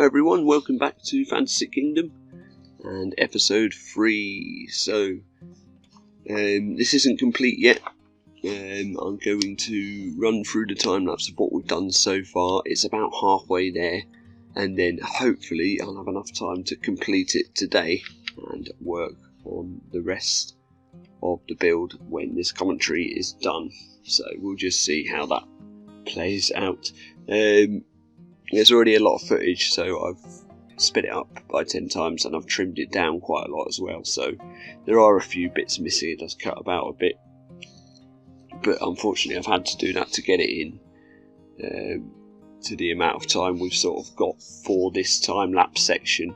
everyone, welcome back to Fantasy Kingdom and episode 3. So this isn't complete yet. I'm going to run through the time lapse of what we've done so far. It's about halfway there, and then hopefully I'll have enough time to complete it today and work on the rest of the build when this commentary is done. So we'll just see how that plays out. There's already a lot of footage, so I've sped it up by 10 times and I've trimmed it down quite a lot as well, so there are a few bits missing. It does cut about a bit, but unfortunately I've had to do that to get it in to the amount of time we've sort of got for this time-lapse section,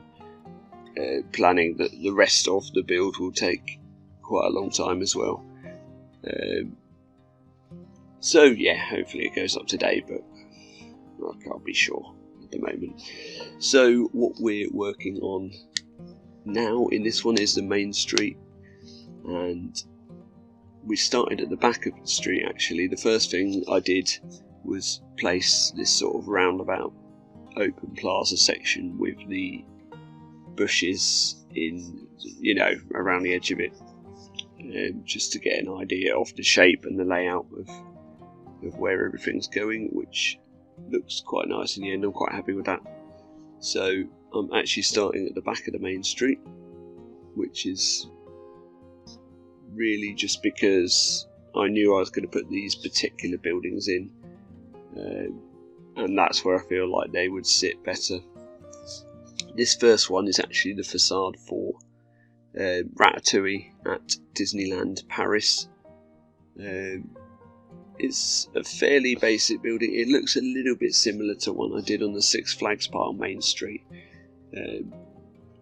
planning that the rest of the build will take quite a long time as well. So yeah, hopefully it goes up today, but I can't be sure at the moment. So what we're working on now in this one is the main street, and we started at the back of the street actually. The first thing I did was place this sort of roundabout open plaza section with the bushes in, you know, around the edge of it, just to get an idea of the shape and the layout of where everything's going, which looks quite nice in the end. I'm quite happy with that. So I'm actually starting at the back of the main street, which is really just because I knew I was going to put these particular buildings in, and that's where I feel like they would sit better. This first one is actually the facade for Ratatouille at Disneyland Paris. It's a fairly basic building. It looks a little bit similar to one I did on the Six Flags Park Main Street,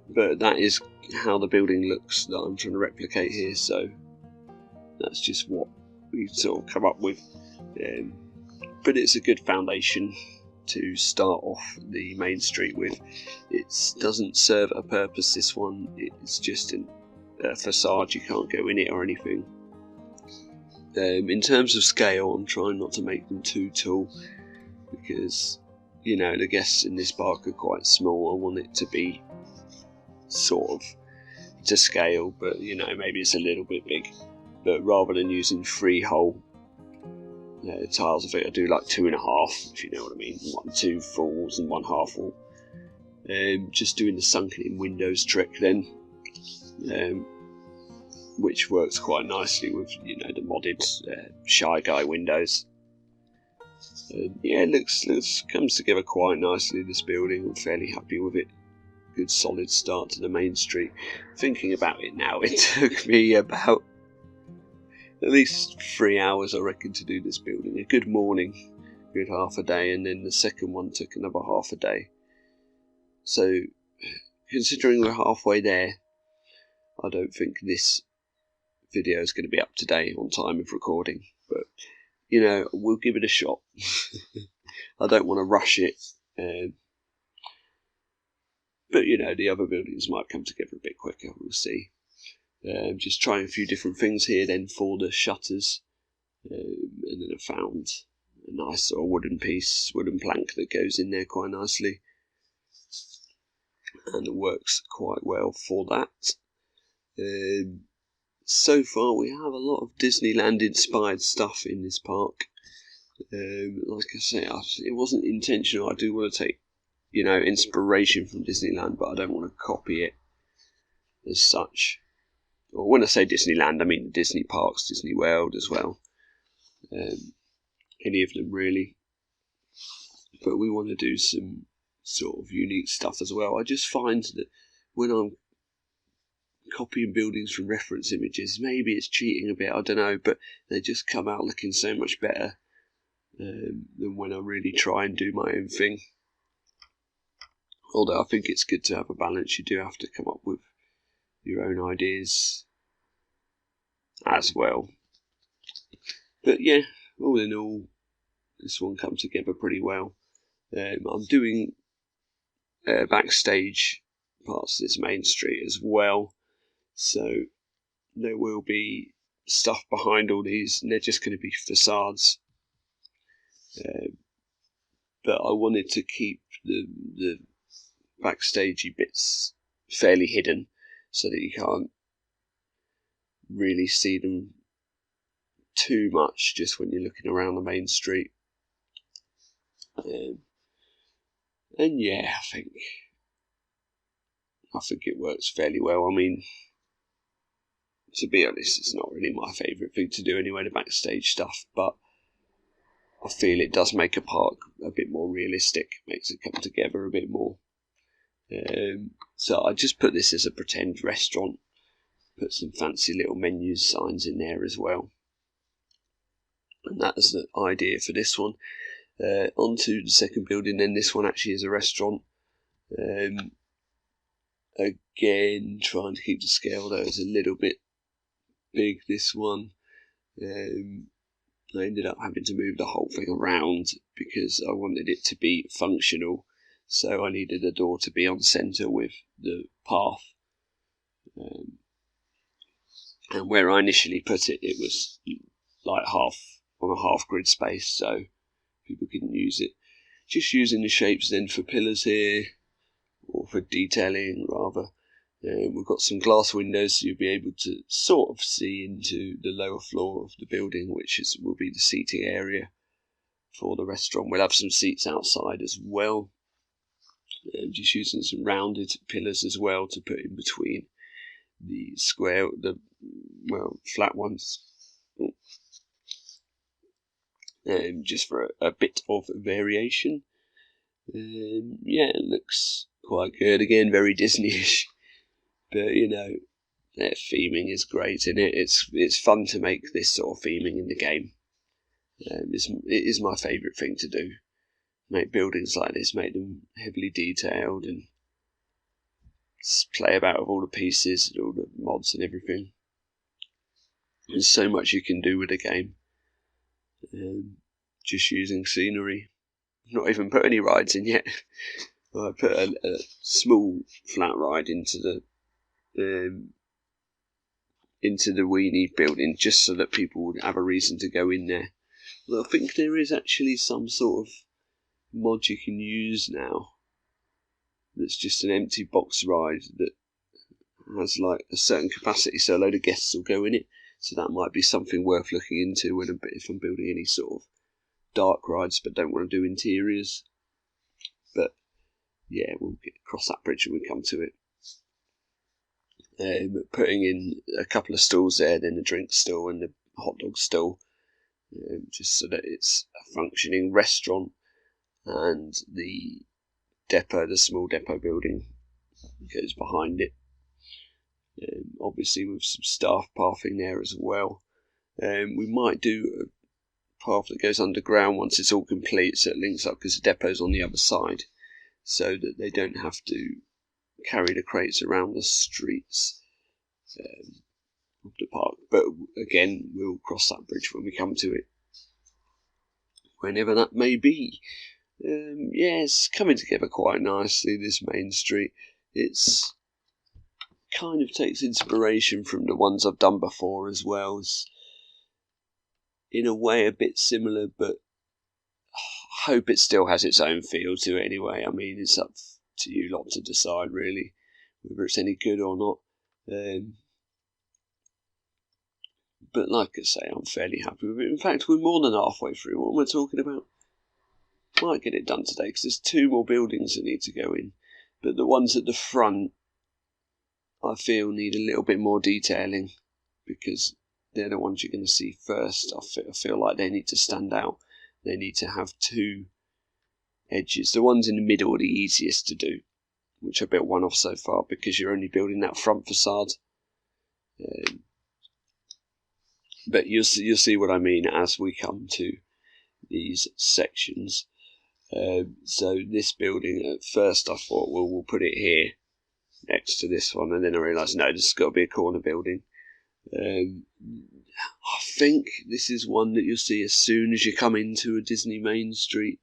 but that is how the building looks that I'm trying to replicate here, so that's just what we've sort of come up with. But it's a good foundation to start off the main street with. It doesn't serve a purpose, this one. It's just a facade, you can't go in it or anything. In terms of scale, I'm trying not to make them too tall because, you know, the guests in this park are quite small. I want it to be sort of to scale, but you know, maybe it's a little bit big. But rather than using 3 whole tiles, I think I do like 2.5, if you know what I mean. 2 full walls and 1 half wall. Just doing the sunken in windows trick then. Which works quite nicely with, you know, the modded Shy Guy windows. Yeah, it comes together quite nicely, this building. I'm fairly happy with it. Good solid start to the main street. Thinking about it now, it took me about at least 3 hours, I reckon, to do this building. A good morning, good half a day, and then the second one took another half a day. So, considering we're halfway there, I don't think this video is going to be up to date on time of recording, but you know, we'll give it a shot. I don't want to rush it, but you know, the other buildings might come together a bit quicker, we'll see. Just trying a few different things here then for the shutters, and then I found a nice sort of wooden plank that goes in there quite nicely, and it works quite well for that. So far we have a lot of Disneyland inspired stuff in this park. Like I say, it wasn't intentional. I do want to take, you know, inspiration from Disneyland, but I don't want to copy it as such. Or when I say Disneyland, I mean the Disney parks, Disney World as well. Any of them really. But we want to do some sort of unique stuff as well. I just find that when I'm copying buildings from reference images, maybe it's cheating a bit, I don't know, but they just come out looking so much better than when I really try and do my own thing. Although I think it's good to have a balance. You do have to come up with your own ideas as well. But yeah, all in all, this one comes together pretty well. I'm doing backstage parts of this main street as well, so there will be stuff behind all these, and they're just going to be facades. But I wanted to keep the backstagey bits fairly hidden, so that you can't really see them too much just when you're looking around the main street. And yeah, I think it works fairly well. I mean, to be honest, it's not really my favourite thing to do anyway, the backstage stuff, but I feel it does make a park a bit more realistic, makes it come together a bit more. So I just put this as a pretend restaurant, put some fancy little menu signs in there as well. And that's the idea for this one. Onto the second building, then this one actually is a restaurant. Again, trying to keep the scale though, it's a little bit big, this one. I ended up having to move the whole thing around because I wanted it to be functional, so I needed a door to be on centre with the path. And where I initially put it, it was like half on a half grid space, so people couldn't use it. Just using the shapes then for pillars here, or for detailing rather. We've got some glass windows, so you'll be able to sort of see into the lower floor of the building, which will be the seating area for the restaurant. We'll have some seats outside as well. Just using some rounded pillars as well to put in between the square, flat ones. Just for a bit of variation. Yeah, it looks quite good. Again, very Disney-ish. But, you know, their theming is great in it. It's fun to make this sort of theming in the game. It is my favourite thing to do. Make buildings like this, make them heavily detailed, and play about with all the pieces and all the mods and everything. There's so much you can do with the game. Just using scenery. Not even put any rides in yet. I put a small flat ride into the weenie building, just so that people would have a reason to go in there. Well, I think there is actually some sort of mod you can use now that's just an empty box ride that has like a certain capacity, so a load of guests will go in it. So that might be something worth looking into if I'm building any sort of dark rides but don't want to do interiors. But yeah, we'll cross that bridge when we come to it. Putting in a couple of stalls there, then the drink stall and the hot dog stall, just so that it's a functioning restaurant. And the depot, the small depot building, goes behind it. Obviously with some staff pathing there as well. We might do a path that goes underground once it's all complete, so it links up, because the depot's on the other side, so that they don't have to carry the crates around the streets of the park. But again, we'll cross that bridge when we come to it, whenever that may be. Yeah, it's coming together quite nicely, this main street. It's kind of takes inspiration from the ones I've done before as well. It's in a way a bit similar, but I hope it still has its own feel to it anyway. I mean, it's up to you lot to decide really whether it's any good or not. But like I say, I'm fairly happy with it. In fact, we're more than halfway through. What am I talking about? Might get it done today, because there's 2 more buildings that need to go in. But the ones at the front, I feel, need a little bit more detailing, because they're the ones you're going to see first. I feel like they need to stand out. They need to have 2 edges. The ones in the middle are the easiest to do, which I built one off so far, because you're only building that front facade. But you'll see what I mean as we come to these sections. So this building, at first I thought, well, we'll put it here next to this one, and then I realised, no, this has got to be a corner building. I think this is one that you'll see as soon as you come into a Disney Main Street.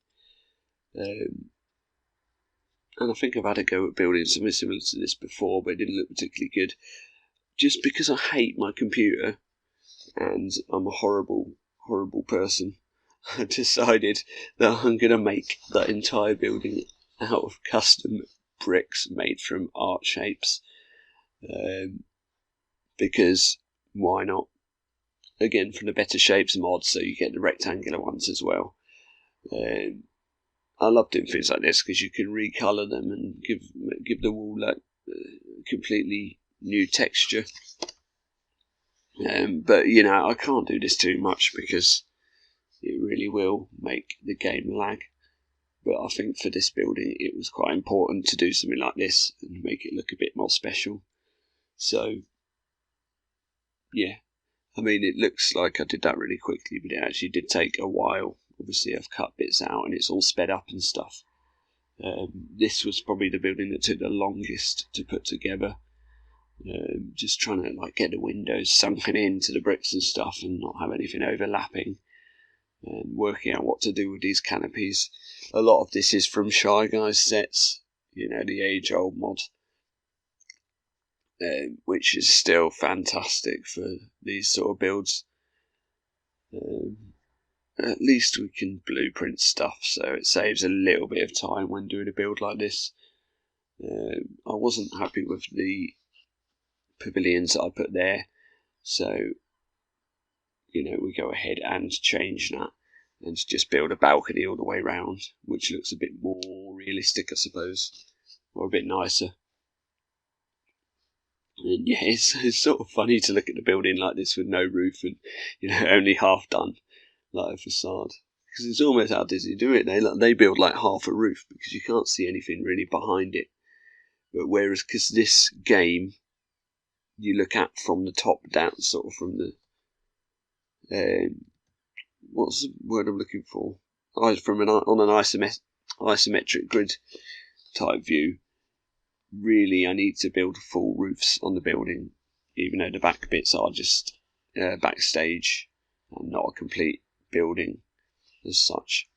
And I think I've had a go at building something similar to this before, but it didn't look particularly good. Just because I hate my computer, and I'm a horrible, horrible person, I decided that I'm going to make that entire building out of custom bricks made from art shapes, because why not? Again, from the better shapes mod, so you get the rectangular ones as well. I love doing things like this because you can recolour them and give the wall like completely new texture. But you know, I can't do this too much because it really will make the game lag. But I think for this building it was quite important to do something like this and make it look a bit more special. So yeah, I mean, it looks like I did that really quickly, but it actually did take a while. Obviously I've cut bits out and it's all sped up and stuff. This was probably the building that took the longest to put together. Just trying to like get the windows sunken into the bricks and stuff and not have anything overlapping, and working out what to do with these canopies. A lot of this is from Shy Guys sets, you know, the age-old mod, which is still fantastic for these sort of builds. At least we can blueprint stuff, so it saves a little bit of time when doing a build like this. I wasn't happy with the pavilions that I put there, so you know, we go ahead and change that and just build a balcony all the way round, which looks a bit more realistic, I suppose, or a bit nicer. And yeah, it's sort of funny to look at the building like this with no roof and, you know, only half done, like a facade, because it's almost how Disney do it. They build like half a roof because you can't see anything really behind it. But whereas, because this game you look at from the top down, sort of from the what's the word I'm looking for? On an isometric grid type view. Really, I need to build full roofs on the building, even though the back bits are just backstage and not a complete building as such.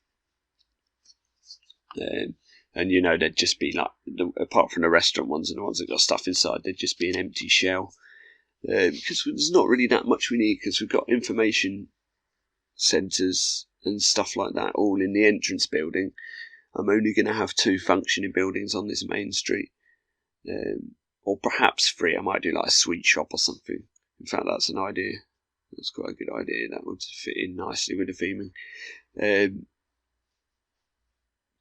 And you know, they'd just be like, apart from the restaurant ones and the ones that got stuff inside, they'd just be an empty shell. Because there's not really that much we need, because we've got information centres and stuff like that all in the entrance building. I'm only going to have 2 functioning buildings on this main street, or perhaps 3. I might do like a sweet shop or something. In fact, that's an idea. That's quite a good idea. That would fit in nicely with the theming.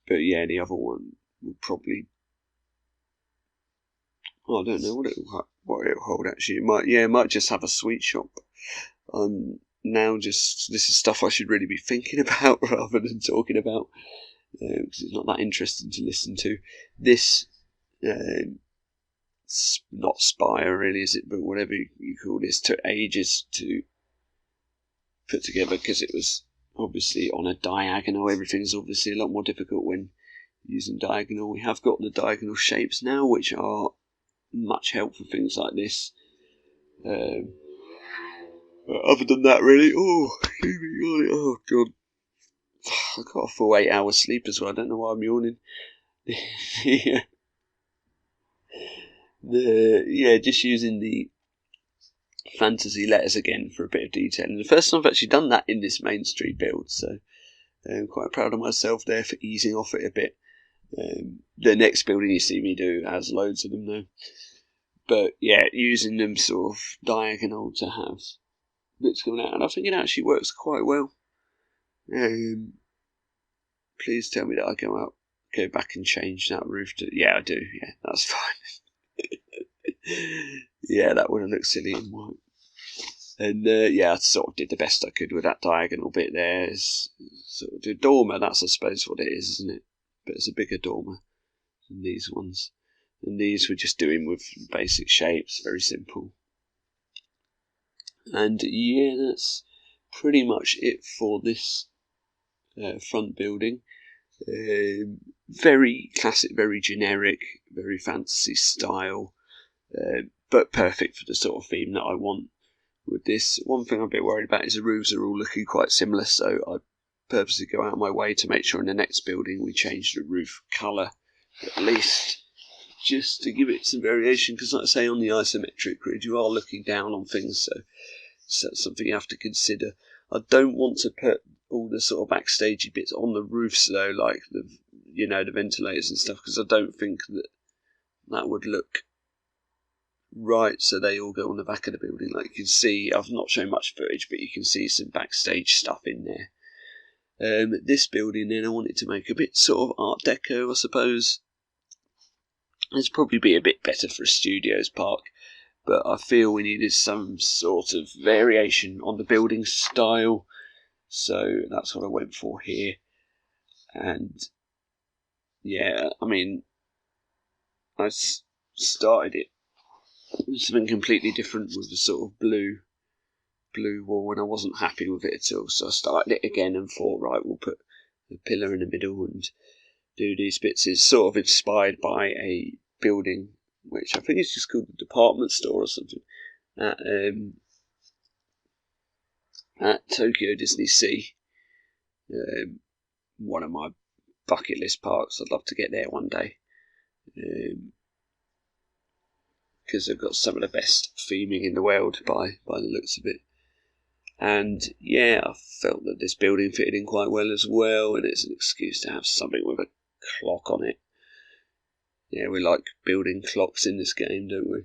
But yeah, the other one would probably, I don't know what it'll hold actually. It might just have a sweet shop. Now this is stuff I should really be thinking about rather than talking about, because it's not that interesting to listen to. This, not Spire really, is it? But whatever you call this, took ages to put together because it was obviously on a diagonal. Everything's obviously a lot more difficult when using diagonal. We have got the diagonal shapes now, which are much help for things like this. But other than that, really, oh god, I got a full 8 hours sleep as well. I don't know why I'm yawning. Just using the fantasy letters again for a bit of detail. And the first time I've actually done that in this Main Street build, so I'm quite proud of myself there for easing off it a bit. The next building you see me do has loads of them though. But yeah, using them sort of diagonal to have bits coming out, and I think it actually works quite well. Please tell me that I go back and change that roof to, yeah I do, yeah, that's fine. Yeah, that would have looked silly in white. And I sort of did the best I could with that diagonal bit there. It's sort of the dormer, that's I suppose what it is, isn't it? But it's a bigger dormer than these ones. And these we're just doing with basic shapes, very simple. And yeah, that's pretty much it for this front building. Very classic, very generic, very fantasy style, but perfect for the sort of theme that I want with this. One thing I'm a bit worried about is the roofs are all looking quite similar, so I purposely go out of my way to make sure in the next building we change the roof colour at least, just to give it some variation, because like I say, on the isometric grid you are looking down on things, so that's something you have to consider. I don't want to put all the sort of backstagey bits on the roofs though, like the ventilators and stuff, because I don't think that that would look right, so they all go on the back of the building. Like you can see, I've not shown much footage, but you can see some backstage stuff in there. This building then I wanted to make a bit sort of Art Deco, I suppose. It's probably be a bit better for a studios park, but I feel we needed some sort of variation on the building style, so that's what I went for here. And yeah, I mean, I started it with something completely different with the sort of blue wall, and I wasn't happy with it at all, so I started it again and thought, right, we'll put a pillar in the middle and do these bits. It's sort of inspired by a building which I think is just called the department store or something at Tokyo Disney Sea. One of my bucket list parks. I'd love to get there one day, because they've got some of the best theming in the world by the looks of it. And yeah, I felt that this building fitted in quite well as well, and it's an excuse to have something with a clock on it. Yeah, we like building clocks in this game, don't we?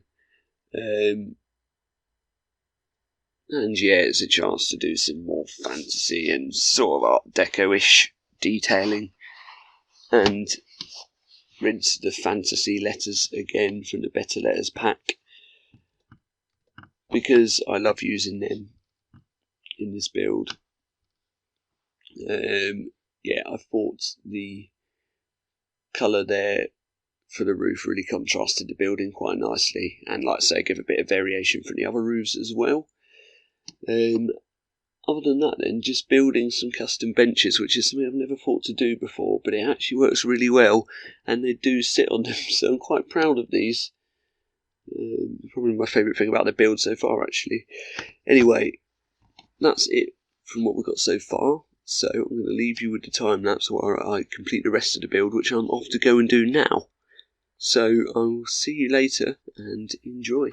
And yeah, it's a chance to do some more fantasy and sort of Art Deco-ish detailing, and rinse the fantasy letters again from the Better Letters pack, because I love using them in this build. Yeah, I thought the colour there for the roof really contrasted the building quite nicely, and like I say, give a bit of variation from the other roofs as well. Other than that then, just building some custom benches, which is something I've never thought to do before, but it actually works really well, and they do sit on them, so I'm quite proud of these. Probably my favourite thing about the build so far, actually. Anyway, that's it from what we've got so far, so I'm going to leave you with the time lapse while I complete the rest of the build, which I'm off to go and do now. So I will see you later, and enjoy.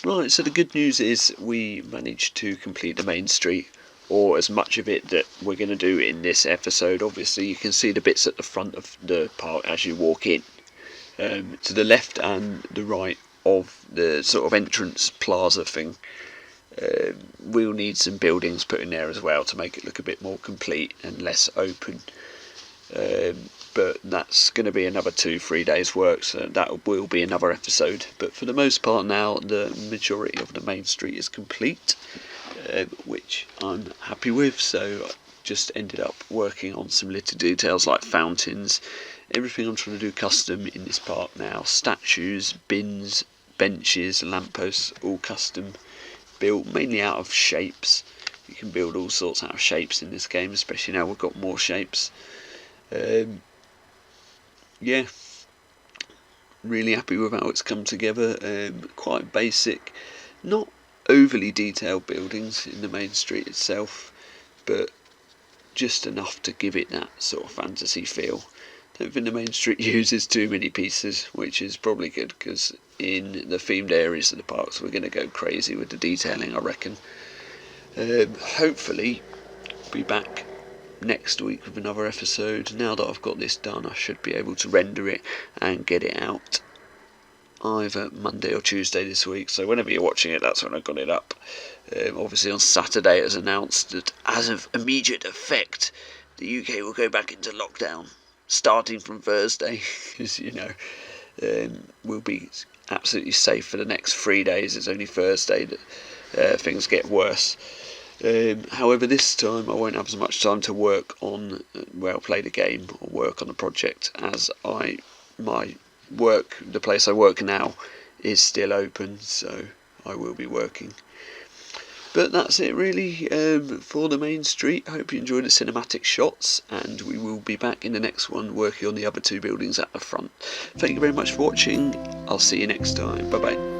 Right, so the good news is we managed to complete the main street, or as much of it that we're going to do in this episode. Obviously you can see the bits at the front of the park as you walk in. To the left and the right of the sort of entrance plaza thing, we'll need some buildings put in there as well to make it look a bit more complete and less open. But that's going to be another 2-3 days work, so that will be another episode. But for the most part now, the majority of the main street is complete, which I'm happy with. So I just ended up working on some little details like fountains. Everything I'm trying to do custom in this park now: statues, bins, benches, lampposts, all custom built, mainly out of shapes. You can build all sorts out of shapes in this game, especially now we've got more shapes. Yeah, really happy with how it's come together. Quite basic, not overly detailed buildings in the main street itself, but just enough to give it that sort of fantasy feel. Don't think the main street uses too many pieces, which is probably good, because in the themed areas of the parks we're going to go crazy with the detailing, I reckon. Hopefully be back next week with another episode. Now that I've got this done, I should be able to render it and get it out either Monday or Tuesday this week, so whenever you're watching it, that's when I got it up. Obviously on Saturday it was announced that as of immediate effect the UK will go back into lockdown starting from Thursday, because we'll be absolutely safe for the next 3 days. It's only Thursday that things get worse. However, this time I won't have as much time to work on, play the game or work on the project, as the place I work now is still open, so I will be working. But that's it really for the main street. I hope you enjoyed the cinematic shots, and we will be back in the next one working on the other 2 buildings at the front. Thank you very much for watching. I'll see you next time. Bye bye.